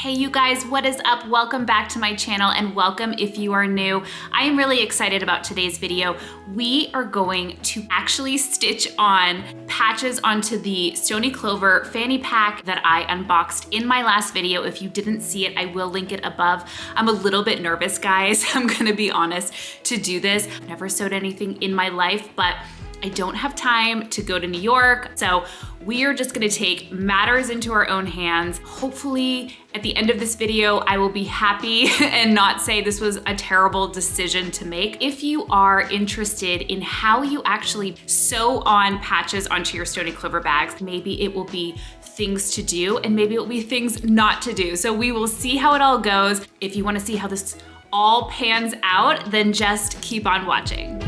Hey you guys, what is up? Welcome back to my channel and welcome if you are new. I am really excited about today's video. We are going to actually stitch on patches onto the Stoney Clover fanny pack that I unboxed in my last video. If you didn't see it, I will link it above. I'm a little bit nervous, guys. I'm gonna be honest, to do this. I've never sewed anything in my life, but I don't have time to go to New York. So we are just gonna take matters into our own hands. Hopefully at the end of this video, I will be happy and not say this was a terrible decision to make. If you are interested in how you actually sew on patches onto your Stoney Clover bags, maybe it will be things to do and maybe it will be things not to do. So we will see how it all goes. If you wanna see how this all pans out, then just keep on watching.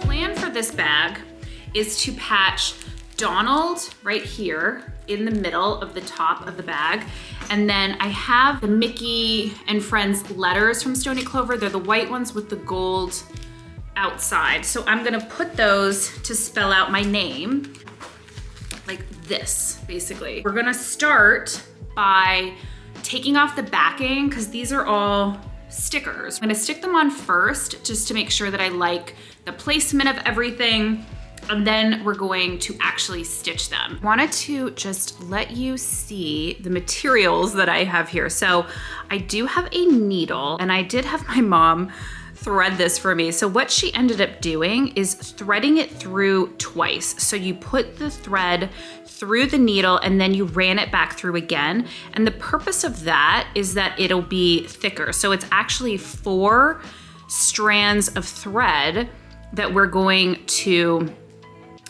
Plan for this bag is to patch Donald right here in the middle of the top of the bag. And then I have the Mickey and Friends letters from Stoney Clover. They're the white ones with the gold outside. So I'm gonna put those to spell out my name like this, basically. We're gonna start by taking off the backing because these are all stickers. I'm gonna stick them on first just to make sure that I like the placement of everything. And then we're going to actually stitch them. Wanted to just let you see the materials that I have here. So I do have a needle and I did have my mom thread this for me. So what she ended up doing is threading it through twice. So you put the thread through the needle and then you ran it back through again. And the purpose of that is that it'll be thicker. So it's actually 4 strands of thread that we're going to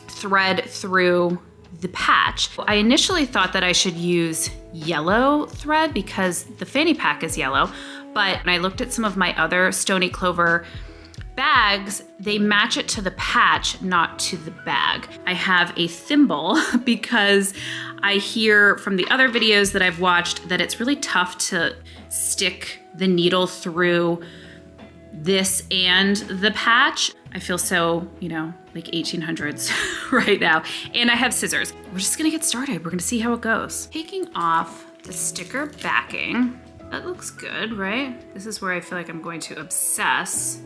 thread through the patch. I initially thought that I should use yellow thread because the fanny pack is yellow, but when I looked at some of my other Stoney Clover bags, they match it to the patch, not to the bag. I have a thimble because I hear from the other videos that I've watched that it's really tough to stick the needle through this and the patch. I feel so, like 1800s right now. And I have scissors. We're just gonna get started. We're gonna see how it goes. Taking off the sticker backing. That looks good, right? This is where I feel like I'm going to obsess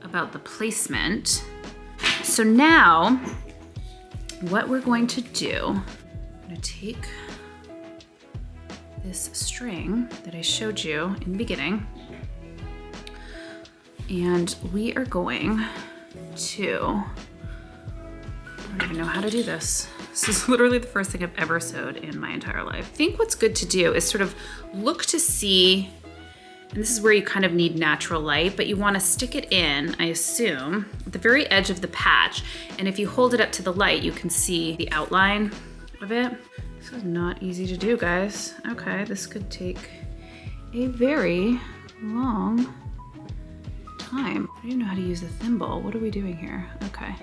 about the placement. So now, what we're going to do, I'm gonna take this string that I showed you in the beginning, and we are going to, I don't even know how to do this. This is literally the first thing I've ever sewed in my entire life. I think what's good to do is sort of look to see, and this is where you kind of need natural light, but you wanna stick it in, I assume, at the very edge of the patch. And if you hold it up to the light, you can see the outline of it. This is not easy to do, guys. Okay, this could take a very long time. I don't even know how to use a thimble. What are we doing here? Okay.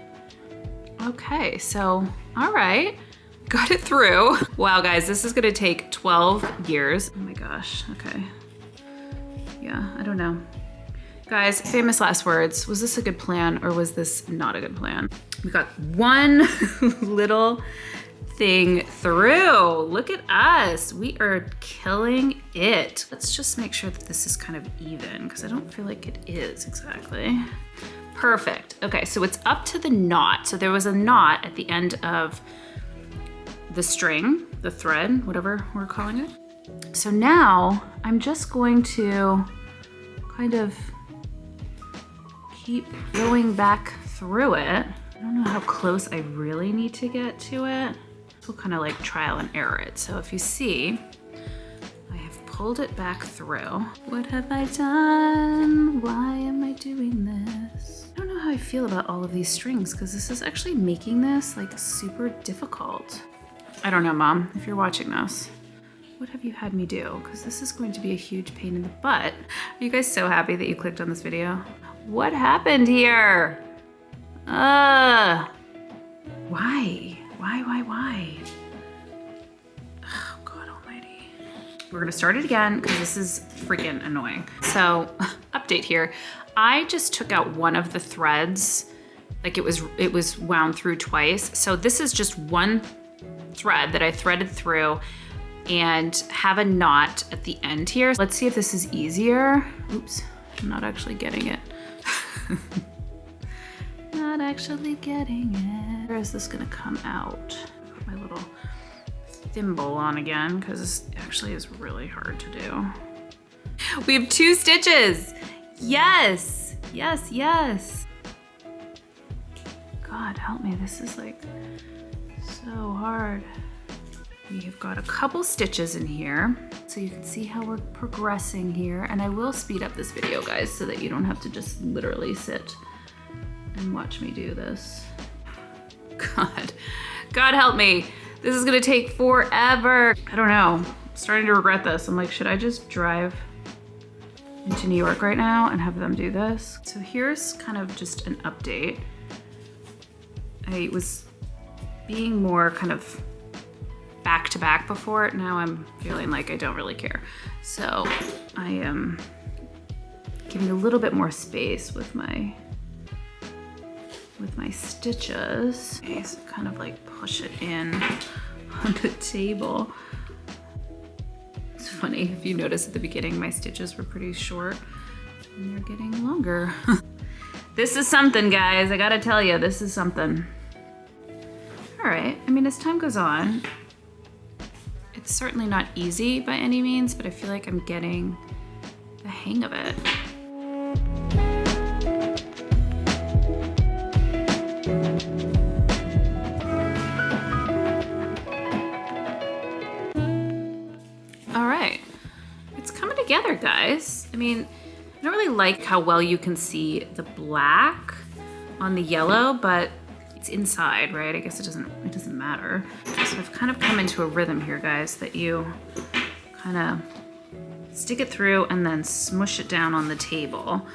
Okay, so, all right. Got it through. Wow, guys, this is gonna take 12 years. Oh my gosh, okay. Yeah, I don't know. Guys, famous last words. Was this a good plan or was this not a good plan? We got one little thing through. Look at us. We are killing it. Let's just make sure that this is kind of even because I don't feel like it is exactly. Perfect. Okay, so it's up to the knot. So there was a knot at the end of the string, the thread, whatever we're calling it. So now I'm just going to kind of keep going back through it. I don't know how close I really need to get to it. We'll kind of like trial and error it. So if you see, I have pulled it back through. What have I done? Why am I doing this? I don't know how I feel about all of these strings because this is actually making this like super difficult. I don't know, Mom, if you're watching this, what have you had me do? Because this is going to be a huge pain in the butt. Are you guys so happy that you clicked on this video? What happened here? Why? Why? Oh, God almighty. We're gonna start it again because this is freaking annoying. So, update here. I just took out one of the threads, like it was wound through twice. So this is just one thread that I threaded through and have a knot at the end here. Let's see if this is easier. Oops, I'm not actually getting it. Not actually getting it. Where is this gonna come out? Put my little thimble on again, because this actually is really hard to do. We have 2 stitches. Yes, yes, yes. God help me, this is like so hard. We have got a couple stitches in here, so you can see how we're progressing here. And I will speed up this video, guys, so that you don't have to just literally sit and watch me do this. God help me. This is gonna take forever. I don't know, I'm starting to regret this. I'm like, should I just drive into New York right now and have them do this? So here's kind of just an update. I was being more kind of back to back before. Now I'm feeling like I don't really care. So I am giving a little bit more space with my stitches. Okay, so kind of like push it in on the table. It's funny, if you notice at the beginning, my stitches were pretty short and they're getting longer. This is something, guys. I gotta tell you, this is something. All right, I mean, as time goes on, it's certainly not easy by any means, but I feel like I'm getting the hang of it. All right, it's coming together, guys. I mean, I don't really like how well you can see the black on the yellow, but it's inside, right? I guess it doesn't matter. So I've kind of come into a rhythm here, guys, that you kind of stick it through and then smush it down on the table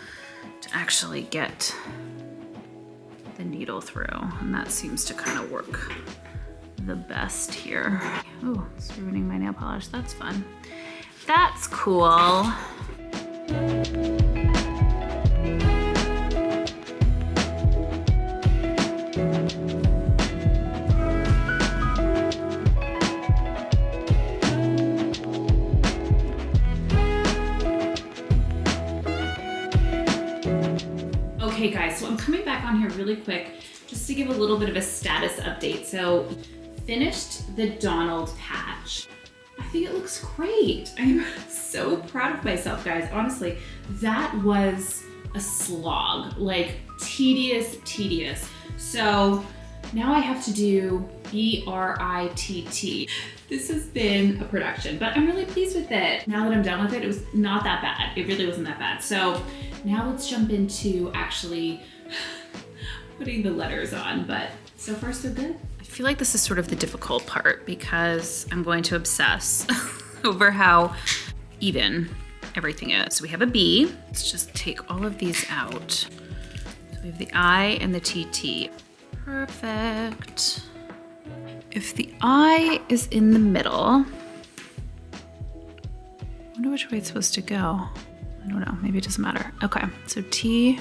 to actually get the needle through. And that seems to kind of work the best here. Oh, it's ruining my nail polish. That's fun. That's cool. Okay guys, so I'm coming back on here really quick just to give a little bit of a status update. So finished the Donald patch. I think it looks great. I'm so proud of myself, guys. Honestly, that was a slog, like tedious. So now I have to do BRITT. This has been a production, but I'm really pleased with it. Now that I'm done with it, it was not that bad. It really wasn't that bad. So now let's jump into actually putting the letters on, but so far so good. I feel like this is sort of the difficult part because I'm going to obsess over how even everything is. So we have a B. Let's just take all of these out. So we have the I and the TT. Perfect. If the I is in the middle, I wonder which way it's supposed to go. I don't know, maybe it doesn't matter. Okay, so T,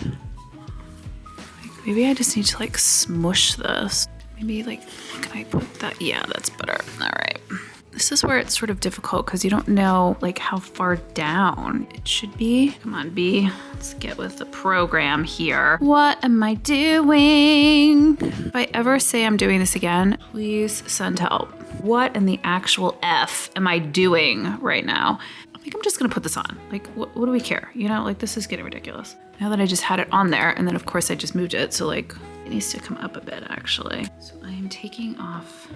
maybe I just need to like smush this. Maybe like, can I put that? Yeah, that's better. All right. This is where it's sort of difficult because you don't know like how far down it should be. Come on, B, let's get with the program here. What am I doing? If I ever say I'm doing this again, please send help. What in the actual F am I doing right now? I think I'm just gonna put this on. Like, what do we care? You know, like this is getting ridiculous. Now that I just had it on there, and then of course I just moved it, so like it needs to come up a bit actually. So I am taking off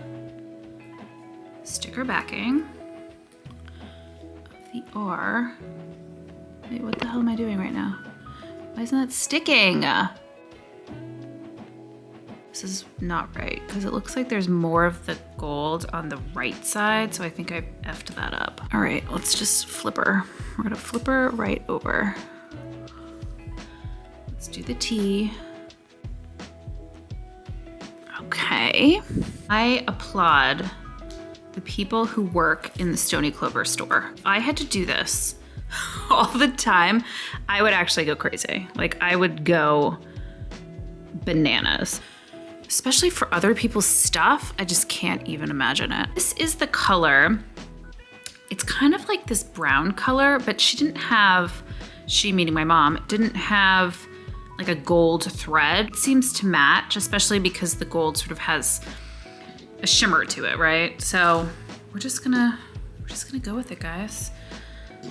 sticker backing of the R. Wait, what the hell am I doing right now? Why isn't that sticking? This is not right because it looks like there's more of the gold on the right side, so I think I effed that up. All right, let's just flip her. We're gonna flip her right over. Let's do the T. Okay. I applaud the people who work in the Stoney Clover store. I had to do this all the time. I would actually go crazy. Like I would go bananas. Especially for other people's stuff, I just can't even imagine it. This is the color It's kind of like this brown color, but she meaning my mom, didn't have like a gold thread. It seems to match, especially because the gold sort of has a shimmer to it, right? So we're just gonna go with it, guys,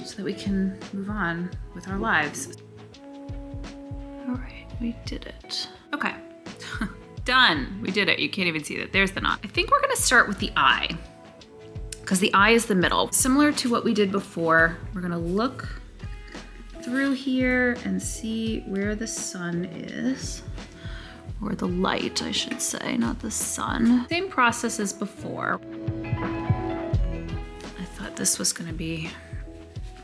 so that we can move on with our lives. All right, we did it. Okay, done. We did it. You can't even see that. There's the knot. I think we're gonna start with the eye, because the eye is the middle. Similar to what we did before, we're gonna look through here and see where the sun is, or the light, I should say, not the sun. Same process as before. I thought this was gonna be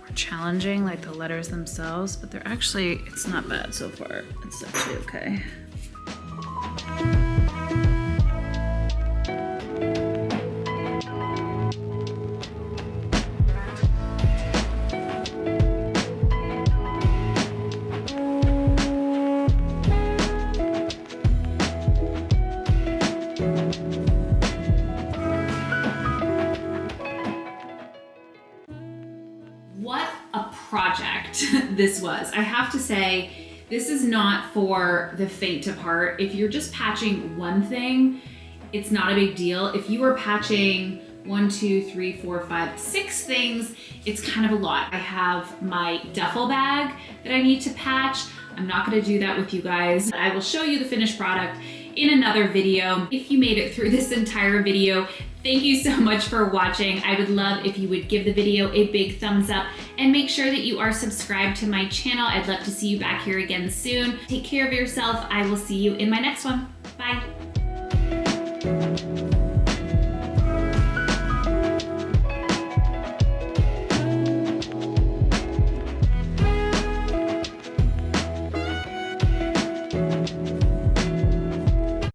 more challenging, like the letters themselves, but they're actually, it's not bad so far. It's actually okay. What a project this was. I have to say, this is not for the faint of heart. If you're just patching one thing, it's not a big deal. If you are patching 1, 2, 3, 4, 5, 6 things, it's kind of a lot. I have my duffel bag that I need to patch. I'm not gonna do that with you guys. I will show you the finished product in another video. If you made it through this entire video, thank you so much for watching. I would love if you would give the video a big thumbs up and make sure that you are subscribed to my channel. I'd love to see you back here again soon. Take care of yourself. I will see you in my next one. Bye.